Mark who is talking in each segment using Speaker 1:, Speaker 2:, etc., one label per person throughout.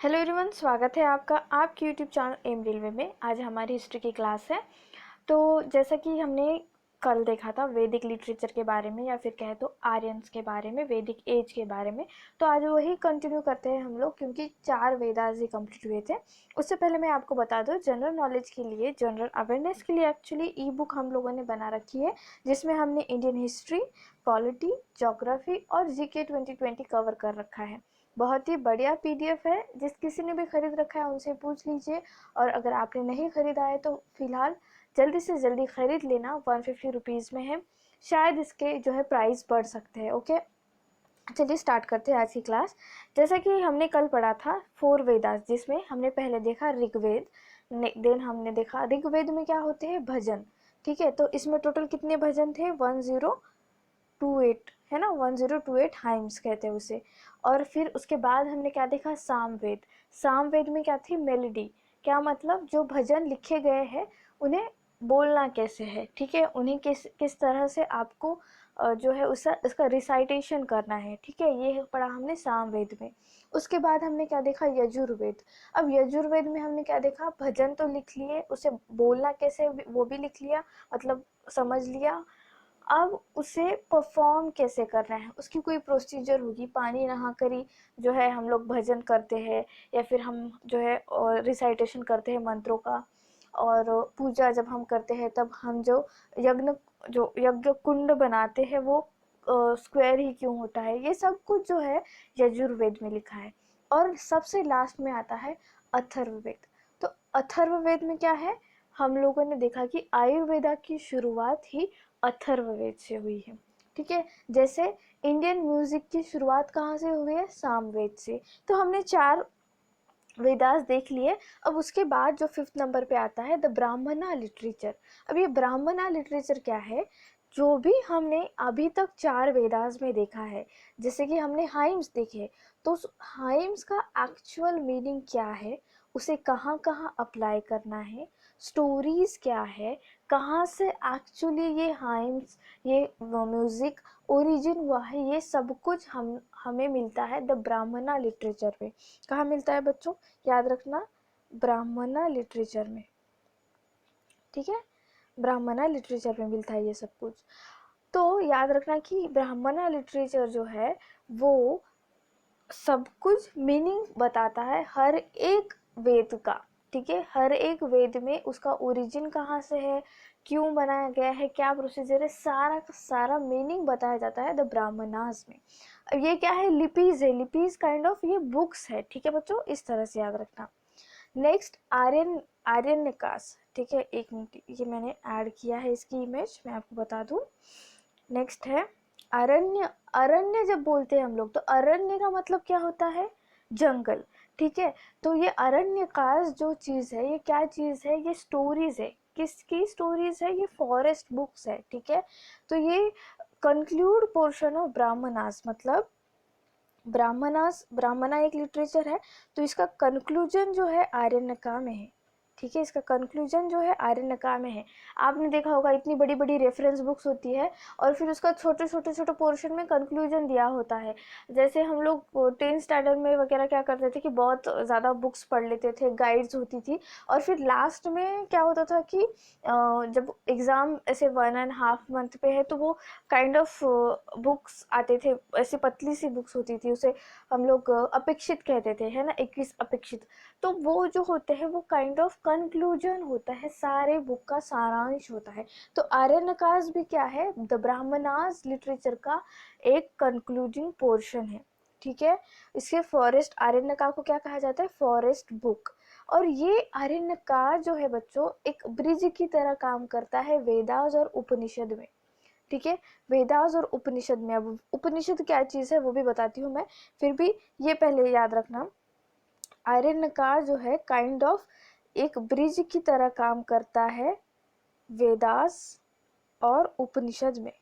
Speaker 1: Hello everyone, स्वागत है आपका आपके यूट्यूब चैनल एम रेलवे में। आज हमारी हिस्ट्री की क्लास है। तो जैसा कि हमने कल देखा था वैदिक लिटरेचर के बारे में, या फिर कहे तो आर्यंस के बारे में, वैदिक एज के बारे में। तो आज वही कंटिन्यू करते हैं हम लोग, क्योंकि 4 वेदास ही कंप्लीट हुए थे। उससे पहले मैं आपको बता दूं, जनरल नॉलेज के लिए, जनरल अवेयरनेस के लिए एक्चुअली ई बुक हम लोगों ने बना रखी है, जिसमें हमने इंडियन हिस्ट्री, पॉलिटी, ज्योग्राफी और जीके 2020 कवर कर रखा है। बहुत ही बढ़िया पीडीएफ है। जिस किसी ने भी खरीद रखा है उनसे पूछ लीजिए, और अगर आपने नहीं खरीदा है तो फिलहाल जल्दी से जल्दी खरीद लेना। 150 रुपीज़ में है, शायद इसके जो है प्राइस बढ़ सकते हैं। ओके, चलिए स्टार्ट करते हैं आज की क्लास। जैसा कि हमने कल पढ़ा था 4 वेदास, जिसमें हमने पहले देखा ऋग्वेद, देन हमने देखा ऋग्वेद में क्या होते हैं, भजन। ठीक है, तो इसमें टोटल कितने भजन थे, 1028 है ना, 1028 हाइम्स कहते हैं उसे। और फिर उसके बाद हमने क्या देखा, सामवेद। सामवेद में क्या थी, मेलोडी। क्या मतलब, जो भजन लिखे गए हैं उन्हें बोलना कैसे है, ठीक है, उन्हें किस किस तरह से आपको जो है उसका रिसाइटेशन करना है। ठीक है, ये पढ़ा हमने सामवेद में। उसके बाद हमने क्या देखा, यजुर्वेद। अब यजुर्वेद में हमने क्या देखा, भजन तो लिख लिए, उसे बोलना कैसे वो भी लिख लिया, मतलब समझ लिया। अब उसे परफॉर्म कैसे करना है, उसकी कोई प्रोसीजर होगी। पानी नहा कर ही जो है हम लोग भजन करते हैं, या फिर हम जो है रिसाइटेशन करते हैं मंत्रों का। और पूजा जब हम करते हैं तब हम जो यज्ञ कुंड बनाते हैं वो स्क्वायर ही क्यों होता है, ये सब कुछ जो है यजुर्वेद में लिखा है। और सबसे लास्ट में आता है अथर्ववेद। तो अथर्ववेद में क्या है, हम लोगों ने देखा कि आयुर्वेदा की शुरुआत ही अथर्ववेद से हुई है। ठीक है, जैसे इंडियन म्यूजिक की शुरुआत कहाँ से हुई है, सामवेद से। तो हमने 4 वेदास देख लिए। अब उसके बाद जो 5th नंबर पे आता है द ब्राह्मणा लिटरेचर। अब ये ब्राह्मणा लिटरेचर क्या है, जो भी हमने अभी तक 4 वेदास में देखा है, जैसे कि हमने हाइम्स देखे, तो उस हाइम्स का एक्चुअल मीनिंग क्या है, उसे कहाँ कहाँ अप्लाई करना है, स्टोरीज क्या है, कहाँ से एक्चुअली ये हाइम्स, ये म्यूजिक ओरिजिन हुआ है, ये सब कुछ हमें मिलता है द ब्राह्मणा लिटरेचर में। कहाँ मिलता है बच्चों, याद रखना, ब्राह्मणा लिटरेचर में। ठीक है, ब्राह्मणा लिटरेचर में मिलता है ये सब कुछ। तो याद रखना कि ब्राह्मणा लिटरेचर जो है वो सब कुछ मीनिंग बताता है हर एक वेद का। ठीक है, हर एक वेद में उसका ओरिजिन कहाँ से है, क्यों बनाया गया है, क्या प्रोसीजर है, सारा का सारा मीनिंग बताया जाता है द ब्राह्मणास में। अब ये क्या है, लिपीज है, लिपीज काइंड ऑफ ये बुक्स है। ठीक है बच्चों, इस तरह से याद रखना। नेक्स्ट आर्यनिकास। ठीक है, एक मिनट, ये मैंने ऐड किया है इसकी इमेज, मैं आपको बता दूं। नेक्स्ट है अरण्य। अरण्य जब बोलते हैं हम लोग, तो अरण्य का मतलब क्या होता है, जंगल। ठीक है, तो ये अरण्यकाश जो चीज है, ये क्या चीज है, ये स्टोरीज है। किसकी स्टोरीज है, ये फॉरेस्ट बुक्स है। ठीक है, तो ये कंक्लूड पोर्शन ऑफ ब्राह्मणास, मतलब ब्राह्मणा एक लिटरेचर है, तो इसका कंक्लूजन जो है आर्यनका में है। ठीक है, इसका कंक्लूजन जो है आर्यनका में है। आपने देखा होगा इतनी बड़ी बड़ी रेफरेंस बुक्स होती है, और फिर उसका छोटे छोटे छोटे पोर्शन में कंक्लूजन दिया होता है। जैसे हम लोग 10th स्टैंडर्ड में वगैरह क्या करते थे कि बहुत ज़्यादा बुक्स पढ़ लेते थे, गाइड्स होती थी, और फिर लास्ट में क्या होता था कि जब एग्ज़ाम ऐसे 1.5 मंथ पे है, तो वो काइंड ऑफ बुक्स आते थे, ऐसे पतली सी बुक्स होती थी, उसे हम लोग अपेक्षित कहते थे, है ना, 21 अपेक्षित। तो वो जो होते हैं वो काइंड ऑफ कंक्लूजन होता है, सारे बुक का सारांश होता है। तो आर्यनकास भी क्या है, द ब्राह्मणास लिटरेचर का एक कंक्लूडिंग पोर्शन है। ठीक है, इसके फॉरेस्ट, आर्यनका को क्या कहा जाता है, फॉरेस्ट बुक। और ये आर्यनका जो है बच्चों, एक ब्रिज की तरह काम करता है वेदास और उपनिषद में। ठीक है, वेदास और उपनिषद में। अब उपनिषद क्या चीज है वो भी बताती हूँ मैं, फिर भी ये पहले याद रखना, आर्यनका जो है काइंड ऑफ एक ब्रिज की तरह काम करता है वेदास और उपनिषद में।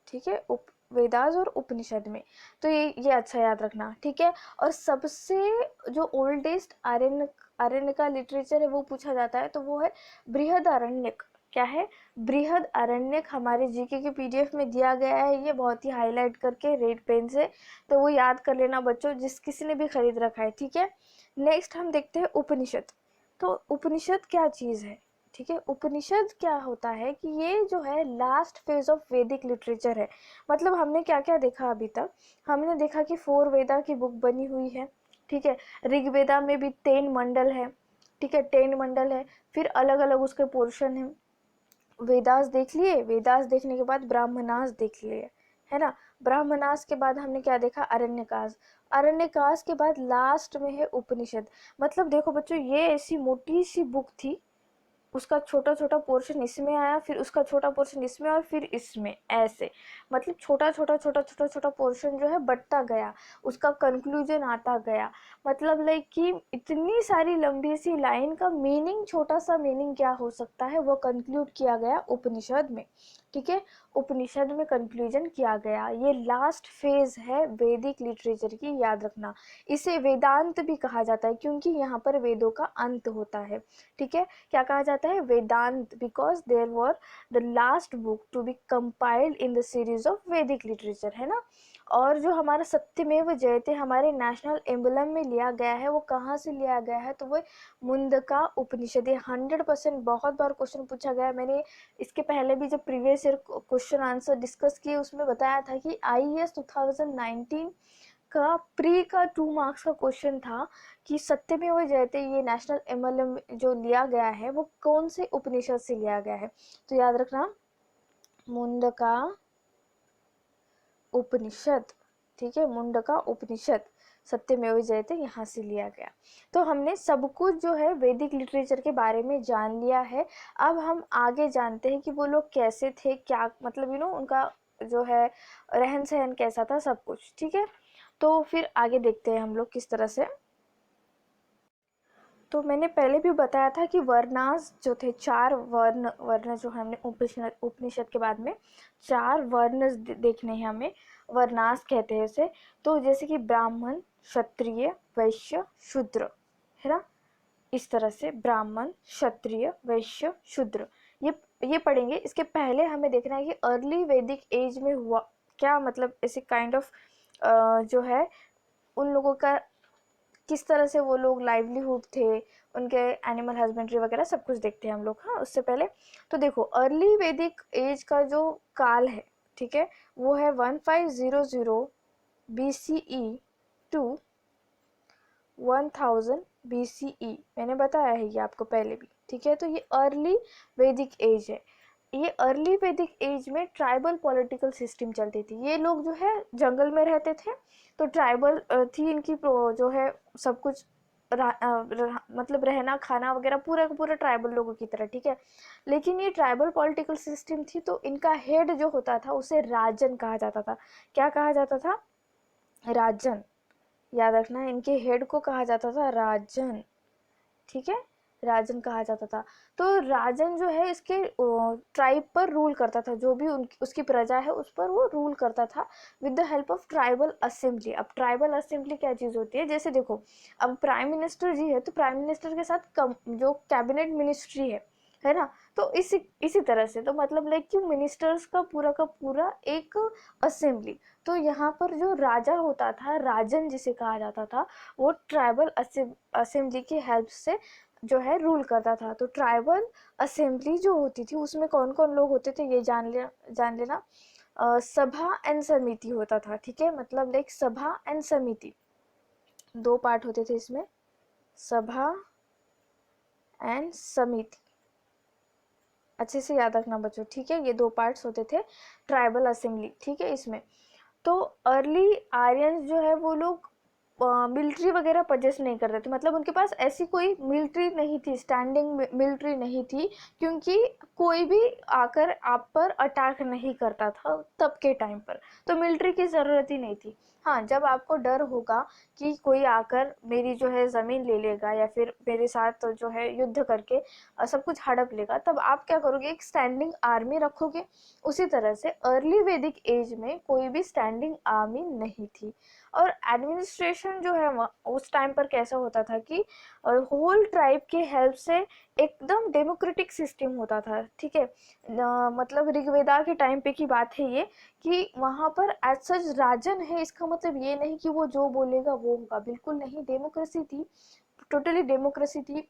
Speaker 1: ठीक है, वेदास और उपनिषद में। तो ये अच्छा याद रखना। ठीक है, और सबसे जो ओल्डेस्ट आर्यन का लिटरेचर है वो पूछा जाता है, तो वो है बृहदारण्यक। क्या है, बृहद आरण्यक। हमारे जीके के पीडीएफ में दिया गया है, ये बहुत ही हाईलाइट करके रेड पेन से, तो वो याद कर लेना बच्चों, जिस किसी ने भी खरीद रखा है, ठीक है। नेक्स्ट हम देखते हैं उपनिषद। तो उपनिषद क्या चीज़ है, ठीक है। उपनिषद क्या होता है कि ये जो है last phase of Vedic literature है। मतलब हमने क्या क्या देखा अभी तक, हमने देखा कि 4 वेदा की बुक बनी हुई है, ठीक है। ऋग्वेदा में भी 10 मंडल है, ठीक है, 10 मंडल है। फिर अलग अलग उसके पोर्शन है। वेदास देख लिए, वेदास देखने के बाद ब्राह्मणास देख लिए, है ना। ब्राह्मणास के बाद हमने क्या देखा, अरण्यकास। अरण्यकास के बाद लास्ट में है उपनिषद। मतलब देखो बच्चों, ये ऐसी मोटी सी बुक थी, उसका छोटा छोटा पोर्शन इसमें आया, फिर उसका छोटा पोर्शन इसमें और फिर इसमें, ऐसे मतलब छोटा छोटा छोटा छोटा छोटा पोर्शन जो है बढ़ता गया, उसका कंक्लूजन आता गया। मतलब लाइक कि इतनी सारी लंबी सी लाइन का मीनिंग, छोटा सा मीनिंग क्या हो सकता है, वो कंक्लूड किया गया उपनिषद में, ठीक है। उपनिषद में कंक्लूजन किया गया। ये लास्ट फेज है वैदिक लिटरेचर की, याद रखना। इसे वेदांत भी कहा जाता है क्योंकि यहाँ पर वेदों का अंत होता है, ठीक है। क्या कहा जाता है, Vedanta, because there were the last book to be compiled in the series of Vedic literature, है ना। और जो हमारा सत्यमेव जयते हमारे नेशनल एम्बलम में लिया गया है, वो कहाँ से लिया गया है, तो वो मुंडका उपनिषद। 100% बहुत बार क्वेश्चन पूछा गया है। मैंने इसके पहले भी जब previous year question answer discuss किए, उसमें बताया था कि IAS 2019 का प्री का 2 मार्क्स का क्वेश्चन था कि सत्यमेव जयते ये नेशनल एमएलएम जो लिया गया है वो कौन से उपनिषद से लिया गया है। तो याद रखना, मुंडका उपनिषद, ठीक है, मुंडका उपनिषद, सत्यमेव जयते यहाँ से लिया गया। तो हमने सब कुछ जो है वैदिक लिटरेचर के बारे में जान लिया है। अब हम आगे जानते हैं कि वो लोग कैसे थे, क्या मतलब उनका जो है रहन सहन कैसा था, सब कुछ, ठीक है। तो फिर आगे देखते हैं हम लोग किस तरह से। तो मैंने पहले भी बताया था कि वर्णास जो थे, 4 वर्ण, वर्ण जो हमने उपनिषद के बाद में 4 वर्ण देखने हैं हमें, वर्णास कहते हैं इसे। तो जैसे कि ब्राह्मण, क्षत्रिय, वैश्य, शूद्र, है ना। इस तरह से ब्राह्मण, क्षत्रिय, वैश्य, शूद्र, ये पढ़ेंगे। इसके पहले हमें देखना है कि अर्ली वैदिक एज में हुआ क्या, मतलब ऐसे काइंड ऑफ जो है उन लोगों का किस तरह से वो लोग लाइवलीहुड थे, उनके एनिमल हस्बेंड्री वगैरह सब कुछ देखते हैं हम लोग। हाँ, उससे पहले तो देखो अर्ली वैदिक एज का जो काल है, ठीक है, वो है 1500 BCE टू 1000 BCE। मैंने बताया है ये आपको पहले भी, ठीक है। तो ये अर्ली वैदिक एज है। ये अर्ली वैदिक एज में ट्राइबल पॉलिटिकल सिस्टम चलती थी। ये लोग जो है जंगल में रहते थे, तो ट्राइबल थी इनकी जो है सब कुछ, मतलब रहना खाना वगैरह पूरा का पूरा ट्राइबल लोगों की तरह, ठीक है। लेकिन ये ट्राइबल पॉलिटिकल सिस्टम थी, तो इनका हेड जो होता था उसे राजन कहा जाता था। क्या कहा जाता था, राजन। याद रखना, इनके हेड को कहा जाता था राजन, ठीक है, राजन कहा जाता था। तो राजन जो है इसके ट्राइब पर रूल करता था, जो भी उसकी प्रजा है उस पर वो रूल करता था with the help of tribal assembly. अब ट्राइबल असेंबली क्या चीज़ होती है, जैसे देखो अब प्राइम मिनिस्टर जी है, तो प्राइम मिनिस्टर के साथ जो कैबिनेट मिनिस्ट्री है ना, तो इसी तरह से, तो मतलब लाइक कि मिनिस्टर्स का पूरा एक असेंबली। तो यहाँ पर जो राजा होता था, राजन जिसे कहा जाता था, वो ट्राइबल असेंबली की हेल्प से जो है रूल करता था। तो ट्राइबल असेंबली जो होती थी उसमें कौन कौन लोग होते थे ये जान लेना। सभा एंड समिति होता था, ठीक है, मतलब लाइक सभा एंड समिति, 2 पार्ट होते थे इसमें, सभा एंड समिति। अच्छे से याद रखना बच्चों, ठीक है, ये 2 पार्ट्स होते थे ट्राइबल असेंबली, ठीक है। इसमें तो अर्ली आर्यंस जो है वो लोग मिलिट्री वगैरह पजेस नहीं करते थे, मतलब उनके पास ऐसी कोई मिलिट्री नहीं थी, स्टैंडिंग मिलिट्री नहीं थी, क्योंकि कोई भी आकर आप पर अटैक नहीं करता था तब के टाइम पर, तो मिलिट्री की ज़रूरत ही नहीं थी। हाँ, जब आपको डर होगा कि कोई आकर मेरी जो है ज़मीन ले लेगा या फिर मेरे साथ जो है युद्ध करके सब कुछ हड़प लेगा, तब आप क्या करोगे, एक स्टैंडिंग आर्मी रखोगे। उसी तरह से अर्ली वैदिक एज में कोई भी स्टैंडिंग आर्मी नहीं थी। और एडमिनिस्ट्रेशन जो है उस टाइम पर कैसा होता था कि होल ट्राइब के हेल्प से एकदम डेमोक्रेटिक सिस्टम होता था, ठीक है। मतलब ऋग्वेदा के टाइम पे की बात है ये, कि वहाँ पर एज सच राजन है, इसका मतलब ये नहीं कि वो जो बोलेगा वो होगा, बिल्कुल नहीं। डेमोक्रेसी थी, टोटली डेमोक्रेसी थी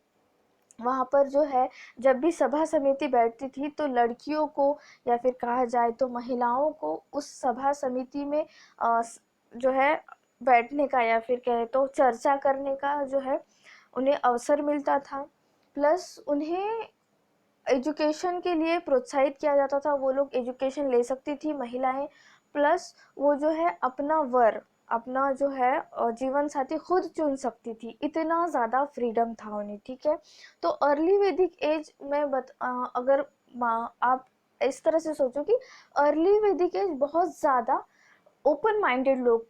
Speaker 1: वहाँ पर। जो है जब भी सभा समिति बैठती थी तो लड़कियों को या फिर कहा जाए तो महिलाओं को उस सभा समिति में जो है बैठने का या फिर कहे तो चर्चा करने का जो है उन्हें अवसर मिलता था। प्लस उन्हें एजुकेशन के लिए प्रोत्साहित किया जाता था, वो लोग एजुकेशन ले सकती थी महिलाएं। प्लस वो जो है अपना वर, अपना जो है जीवन साथी खुद चुन सकती थी, इतना ज़्यादा फ्रीडम था उन्हें, ठीक है। तो अर्ली वैदिक एज में अगर आप इस तरह से सोचो कि अर्ली वैदिक एज बहुत ज़्यादा ओपन माइंडेड लोग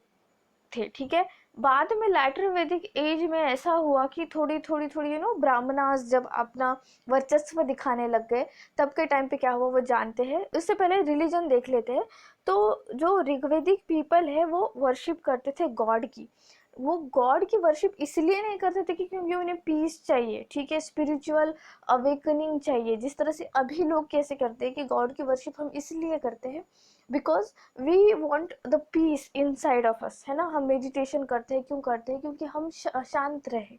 Speaker 1: थे, ठीक है। बाद में लैटर वैदिक एज में ऐसा हुआ कि थोड़ी थोड़ी थोड़ी ब्राह्मणास जब अपना वर्चस्व दिखाने लग गए, तब के टाइम पे क्या हुआ वो जानते हैं। उससे पहले रिलीजन देख लेते हैं। तो जो ऋग्वेदिक पीपल है वो वर्शिप करते थे गॉड की। वो गॉड की वर्शिप इसलिए नहीं करते थे कि क्योंकि उन्हें पीस चाहिए, ठीक है, स्पिरिचुअल अवेकनिंग चाहिए। जिस तरह से अभी लोग कैसे करते हैं कि गॉड की वर्शिप हम इसलिए करते हैं because we want the peace in side of us, है ना। हम मेडिटेशन करते हैं, क्यों करते हैं, क्योंकि हम शांत रहे।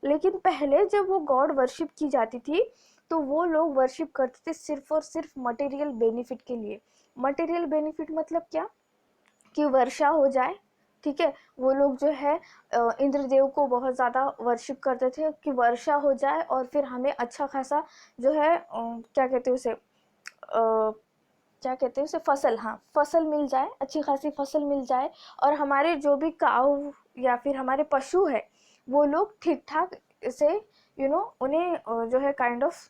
Speaker 1: लेकिन पहले जब वो गॉड वर्शिप की जाती थी तो वो लोग वर्शिप करते थे सिर्फ और सिर्फ मटेरियल बेनिफिट के लिए। मटेरियल बेनिफिट मतलब क्या, कि वर्षा हो जाए, ठीक है। वो लोग जो है इंद्रदेव को बहुत ज़्यादा वर्शिप करते थे कि वर्षा हो जाए और फिर हमें अच्छा खासा जो है क्या कहते हैं उसे, क्या कहते हैं उसे, फसल, हाँ, फसल मिल जाए, अच्छी खासी फसल मिल जाए। और हमारे जो भी काऊ या फिर हमारे पशु है वो लोग ठीक ठाक से उन्हें जो है काइंड ऑफ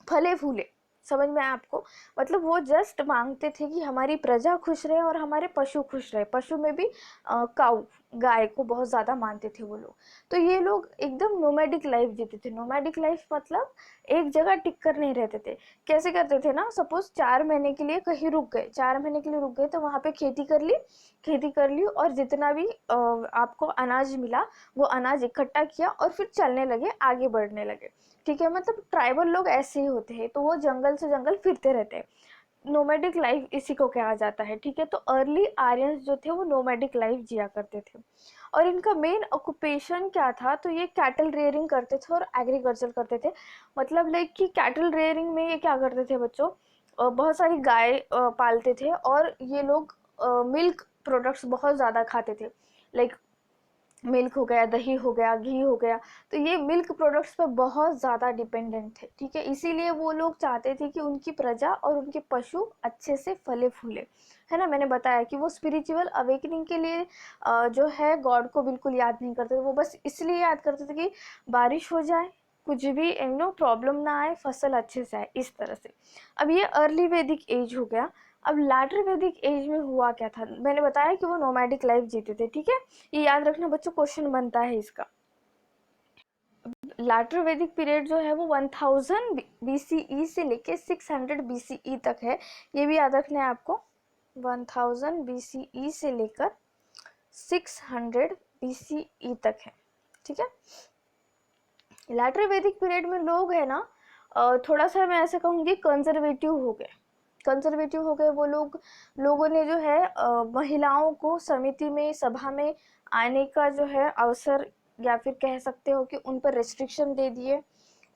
Speaker 1: फले फूले। समझ में आया आपको, मतलब वो जस्ट मांगते थे कि हमारी प्रजा खुश रहे और हमारे पशु खुश रहे। पशु में भी काऊ, गाय को बहुत ज़्यादा मानते थे वो लोग। तो ये लोग एकदम नोमैडिक लाइफ जीते थे। नोमैडिक लाइफ मतलब एक जगह टिक कर नहीं रहते थे। कैसे करते थे ना, सपोज 4 महीने के लिए कहीं रुक गए, 4 महीने के लिए रुक गए तो वहाँ पे खेती कर ली, खेती कर ली और जितना भी आपको अनाज मिला वो अनाज इकट्ठा किया और फिर चलने लगे, आगे बढ़ने लगे, ठीक है। मतलब ट्राइबल लोग ऐसे ही होते हैं, तो वो जंगल से जंगल फिरते रहते हैं। नोमैडिक लाइफ इसी को कहा जाता है, ठीक है। तो अर्ली आर्यंस जो थे वो नोमैडिक लाइफ जिया करते थे। और इनका मेन ऑक्यूपेशन क्या था, तो ये कैटल रेयरिंग करते थे और एग्रीकल्चर करते थे। मतलब लाइक कि कैटल रेयरिंग में ये क्या करते थे बच्चों, बहुत सारी गाय पालते थे और ये लोग मिल्क प्रोडक्ट्स बहुत ज़्यादा खाते थे। लाइक मिल्क हो गया, दही हो गया, घी हो गया। तो ये मिल्क प्रोडक्ट्स पे बहुत ज़्यादा डिपेंडेंट थे, ठीक है। इसीलिए वो लोग चाहते थे कि उनकी प्रजा और उनके पशु अच्छे से फले फूले, है ना। मैंने बताया कि वो स्पिरिचुअल अवेकनिंग के लिए जो है गॉड को बिल्कुल याद नहीं करते थे। वो बस इसलिए याद करते थे कि बारिश हो जाए, कुछ भी प्रॉब्लम ना आए, फसल अच्छे से आए, इस तरह से। अब ये अर्ली वैदिक एज हो गया। अब लैटर वैदिक एज में हुआ क्या था, मैंने बताया कि वो नोमैडिक लाइफ जीते थे, ठीक है। ये याद रखना बच्चों, क्वेश्चन बनता है इसका। लैटर वैदिक पीरियड जो है वो 1000 BCE से लेके 600 BCE तक है। ये भी याद रखना है आपको, 1000 BCE से लेकर 600 BCE तक है, ठीक है। लैटर वैदिक पीरियड में लोग है ना थोड़ा सा मैं ऐसे कहूँगी कंजर्वेटिव हो गए। कंजर्वेटिव हो गए वो लोग, लोगों ने जो है महिलाओं को समिति में, सभा में आने का जो है अवसर, या फिर कह सकते हो कि उन पर रेस्ट्रिक्शन दे दिए।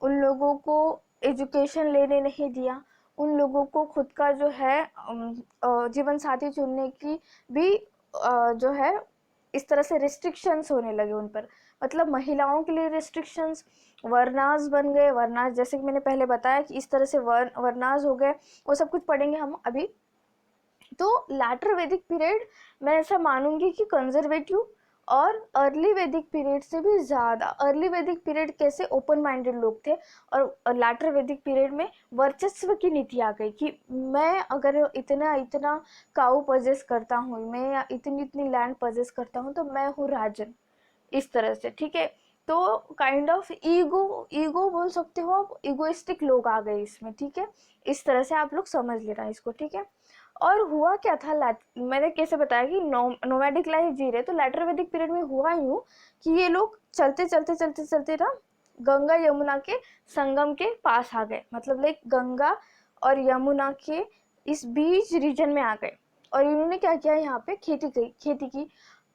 Speaker 1: उन लोगों को एजुकेशन लेने नहीं दिया। उन लोगों को खुद का जो है जीवन साथी चुनने की भी जो है इस तरह से रिस्ट्रिक्शंस होने लगे उन पर। मतलब महिलाओं के लिए रिस्ट्रिक्शंस, वर्नाज बन गए। वर्नाज जैसे कि मैंने पहले बताया कि इस तरह से वर्नाज हो गए, वो सब कुछ पढ़ेंगे हम अभी। तो लैटर वैदिक पीरियड मैं ऐसा मानूंगी कि कंजर्वेटिव और अर्ली वैदिक पीरियड से भी ज़्यादा। अर्ली वैदिक पीरियड कैसे इतने ओपन माइंडेड लोग थे, और लैटर वैदिक पीरियड में वर्चस्व की नीति आ गई कि मैं अगर इतना इतना काऊ पजेस करता हूँ, मैं इतनी इतनी लैंड पजेस करता हूँ, तो मैं हूँ राजन, इस तरह से। ठीक है, तो काइंड ऑफ ईगो बोल सकते हो आप, इगोइस्टिक लोग आ गए इसमें। ठीक है, इस तरह से आप लोग समझ लेना इसको। ठीक है, और हुआ क्या था, मैंने कैसे बताया कि नोमैडिक लाइफ जी रहे, तो लैटर वैदिक पीरियड में हुआ यूं कि ये लोग चलते चलते चलते चलते ना गंगा यमुना के संगम के पास आ गए, मतलब लाइक गंगा और यमुना के इस बीच रीजन में आ गए। और इन्होंने क्या किया, यहाँ पे खेती की।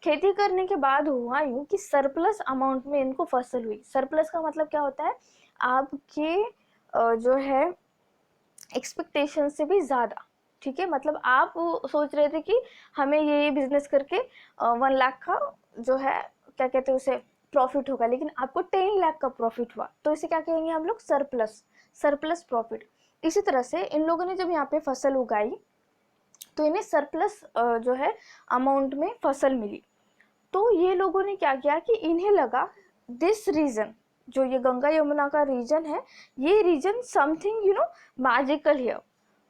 Speaker 1: खेती करने के बाद हुआ यूं कि सरप्लस अमाउंट में इनको फसल हुई। सरप्लस का मतलब क्या होता है, आपके जो है एक्सपेक्टेशन से भी ज़्यादा। ठीक है, मतलब आप सोच रहे थे कि हमें ये बिजनेस करके 1 लाख का जो है क्या कहते हैं उसे प्रॉफिट होगा, लेकिन आपको 10 लाख का प्रॉफिट हुआ, तो इसे क्या कहेंगे हम लोग, सरप्लस प्रॉफिट। इसी तरह से इन लोगों ने जब यहाँ पे फसल उगाई तो इन्हें सरप्लस जो है अमाउंट में फसल मिली। तो ये लोगों ने क्या किया कि इन्हें लगा दिस रीजन, जो ये गंगा यमुना का रीजन है, ये रीजन समथिंग मैजिकल हियर।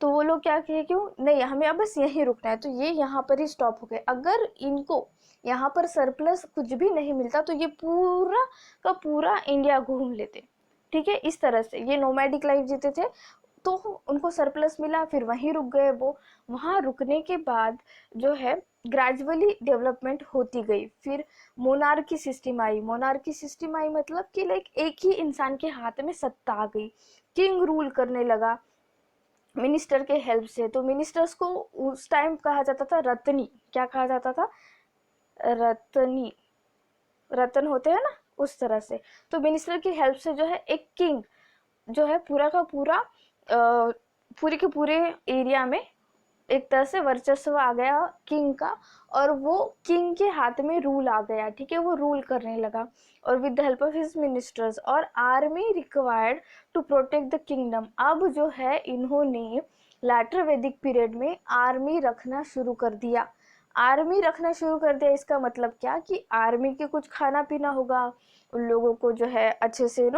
Speaker 1: तो वो लोग क्या कहे, क्यों नहीं, हमें अब बस यहीं रुकना है, तो ये यहाँ पर ही स्टॉप हो गए। अगर इनको यहाँ पर सरप्लस कुछ भी नहीं मिलता तो ये पूरा का पूरा इंडिया घूम लेते। ठीक है, इस तरह से ये नोमैडिक लाइफ जीते थे, तो उनको सरप्लस मिला, फिर वहीं रुक गए वो। वहाँ रुकने के बाद जो है ग्रेजुअली डेवलपमेंट होती गई। फिर मोनार्की सिस्टम आई। मोनार्की सिस्टम आई मतलब कि लाइक एक ही इंसान के हाथ में सत्ता आ गई, किंग रूल करने लगा मिनिस्टर के हेल्प से। तो मिनिस्टर्स को उस टाइम कहा जाता था रत्नी। क्या कहा जाता था, रत्नी, रतन होते हैं ना, उस तरह से। तो मिनिस्टर की हेल्प से जो है एक किंग जो है पूरा का पूरा पूरे के पूरे एरिया में एक तरह से वर्चस्व आ गया किंग का, और वो किंग के हाथ में रूल आ गया। ठीक है, वो रूल करने लगा, और with the help of his ministers और army required to protect the kingdom. अब जो है इन्होंने लैटर वैदिक पीरियड में आर्मी रखना शुरू कर दिया। आर्मी रखना शुरू कर दिया, इसका मतलब क्या कि आर्मी के कुछ खाना पीना होगा, उन लोगों को जो है अच्छे से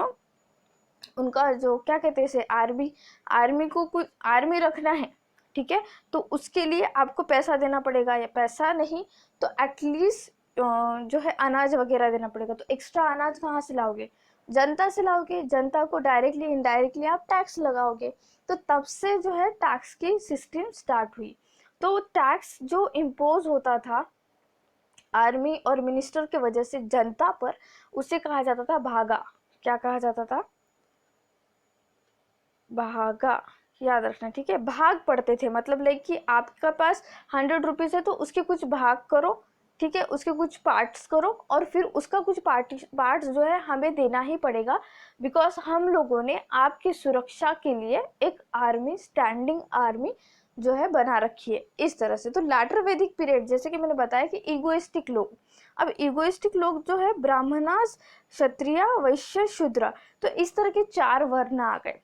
Speaker 1: उनका जो क्या कहते हैं इसे, आर्मी को कुछ आर्मी रखना है। ठीक है, तो उसके लिए आपको पैसा देना पड़ेगा, या पैसा नहीं तो एटलीस्ट जो है अनाज वगैरह देना पड़ेगा। तो एक्स्ट्रा अनाज कहाँ से लाओगे, जनता से लाओगे। जनता को डायरेक्टली इनडायरेक्टली आप टैक्स लगाओगे। तो तब से जो है टैक्स की सिस्टम स्टार्ट हुई। तो टैक्स जो इम्पोज होता था आर्मी और मिनिस्टर के वजह से जनता पर, उसे कहा जाता था भागा। क्या कहा जाता था, भागा, याद रखना। ठीक है, भाग पड़ते थे, मतलब लाइक कि आपके पास 100 रुपीज़ है तो उसके कुछ भाग करो। ठीक है, उसके कुछ पार्ट्स करो, और फिर उसका कुछ पार्ट्स जो है हमें देना ही पड़ेगा, बिकॉज हम लोगों ने आपकी सुरक्षा के लिए एक आर्मी, स्टैंडिंग आर्मी जो है बना रखी है, इस तरह से। तो लैटर वैदिक पीरियड, जैसे कि मैंने बताया कि इगोइस्टिक लोग, अब इगोइस्टिक लोग जो है ब्राह्मणास, क्षत्रिय, वैश्य, शूद्र, तो इस तरह के 4 वर्ण आ गए,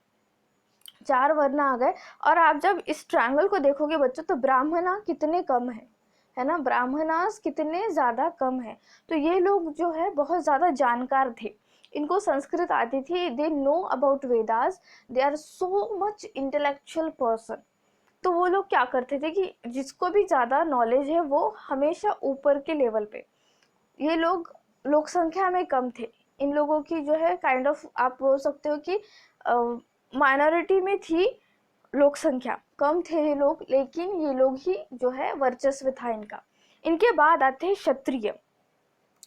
Speaker 1: 4 वर्ण आ गए। और आप जब इस ट्रायंगल को देखोगे बच्चों, तो ब्राह्मणा कितने कम है ना, ब्राह्मणास कितने ज़्यादा कम है। तो ये लोग जो है बहुत ज़्यादा जानकार थे, इनको संस्कृत आती थी, they know about Vedas, they are so much intellectual person. तो वो लोग क्या करते थे कि जिसको भी ज़्यादा नॉलेज है वो हमेशा ऊपर के लेवल पे, ये लोग लोक संख्या में कम थे। इन लोगों की जो है काइंड ऑफ आप बोल सकते हो कि माइनॉरिटी में थी, लोक संख्या कम थे ये लोग, लेकिन ये लोग ही जो है वर्चस्व था इनका। इनके बाद आते हैं क्षत्रिय।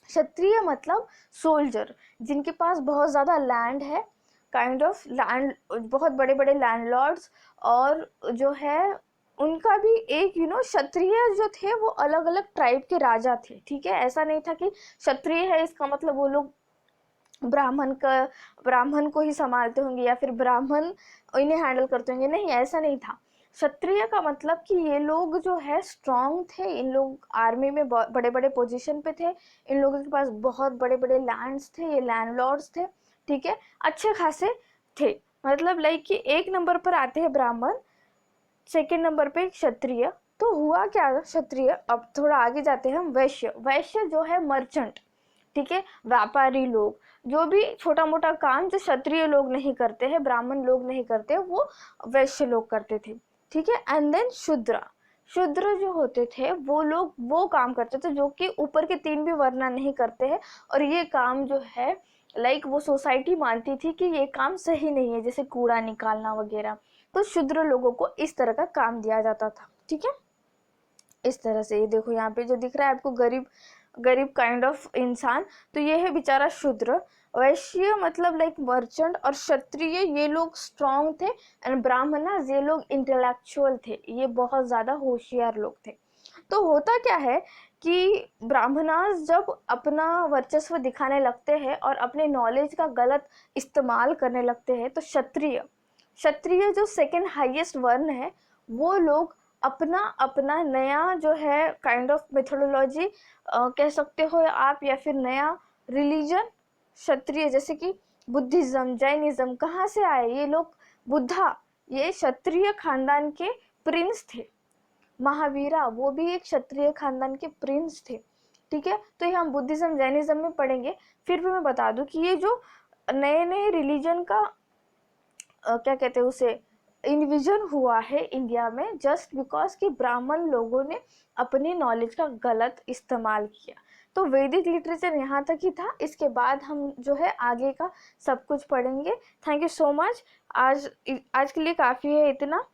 Speaker 1: क्षत्रिय मतलब सोल्जर, जिनके पास बहुत ज़्यादा लैंड है, काइंड ऑफ लैंड, बहुत बड़े बड़े लैंडलॉर्ड्स, और जो है उनका भी एक क्षत्रिय जो थे वो अलग अलग ट्राइब के राजा थे। ठीक है, ऐसा नहीं था कि क्षत्रिय है इसका मतलब वो लोग ब्राह्मण को ही संभालते होंगे, या फिर ब्राह्मण इन्हें हैंडल करते होंगे, नहीं, ऐसा नहीं था। क्षत्रिय का मतलब कि ये लोग जो है स्ट्रांग थे, इन लोग आर्मी में बड़े बड़े पोजीशन पे थे, इन लोगों के पास बहुत बड़े बड़े लैंड्स थे, ये लैंडलॉर्ड्स थे। ठीक है, अच्छे खासे थे, मतलब लाइक कि 1 नंबर पर आते हैं ब्राह्मण, 2nd नंबर पे क्षत्रिय, तो हुआ क्या, क्षत्रिय, अब थोड़ा आगे जाते हैं हम, वैश्य। वैश्य जो है मर्चेंट, ठीक है, व्यापारी लोग, जो भी छोटा मोटा काम जो क्षत्रिय लोग नहीं करते हैं, ब्राह्मण लोग नहीं करते, वो वैश्य लोग करते थे, ठीक है। एंड देन शूद्र, शूद्र जो होते थे वो लोग वो काम करते थे जो कि ऊपर के 3 भी वर्ण नहीं करते हैं, और ये काम जो है वो सोसाइटी मानती थी कि ये काम सही नहीं है, जैसे कूड़ा निकालना वगैरह। तो शूद्र लोगों को इस तरह का काम दिया जाता था, ठीक है। इस तरह से ये देखो यहाँ पे जो दिख रहा है आपको, गरीब गरीब काइंड ऑफ इंसान, तो ये है बेचारा शूद्र। वैश्य मतलब मर्चेंट, और क्षत्रिय ये लोग स्ट्रांग थे, एंड ब्राह्मणास ये लोग इंटेलेक्चुअल थे, ये बहुत ज्यादा होशियार लोग थे। तो होता क्या है कि ब्राह्मणास जब अपना वर्चस्व दिखाने लगते हैं और अपने नॉलेज का गलत इस्तेमाल करने लगते हैं, तो क्षत्रिय, क्षत्रिय जो सेकंड हाईएस्ट वर्ण है, वो लोग अपना अपना नया जो है काइंड ऑफ मेथोडोलॉजी कह सकते हो आप, या फिर नया रिलीजन, क्षत्रिय जैसे कि बुद्धिज्म, जैनिज्म, कहाँ से आए ये लोग? बुद्धा, ये क्षत्रिय खानदान के प्रिंस थे। महावीरा, वो भी एक क्षत्रिय खानदान के प्रिंस थे, ठीक है। तो ये हम बुद्धिज्म जैनिज्म में पढ़ेंगे। फिर भी मैं बता दूं कि ये जो नए नए रिलीजन का क्या कहते हैं उसे, इन्विजन हुआ है इंडिया में, जस्ट बिकॉज कि ब्राह्मण लोगों ने अपनी नॉलेज का गलत इस्तेमाल किया। तो वैदिक लिटरेचर यहाँ तक ही था, इसके बाद हम जो है आगे का सब कुछ पढ़ेंगे। Thank you so much. आज आज के लिए काफ़ी है इतना।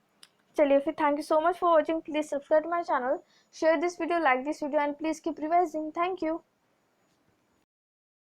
Speaker 1: चलिए फिर, thank you so much for watching. Please subscribe my channel, share this video, like this video, and please keep revising. Thank you.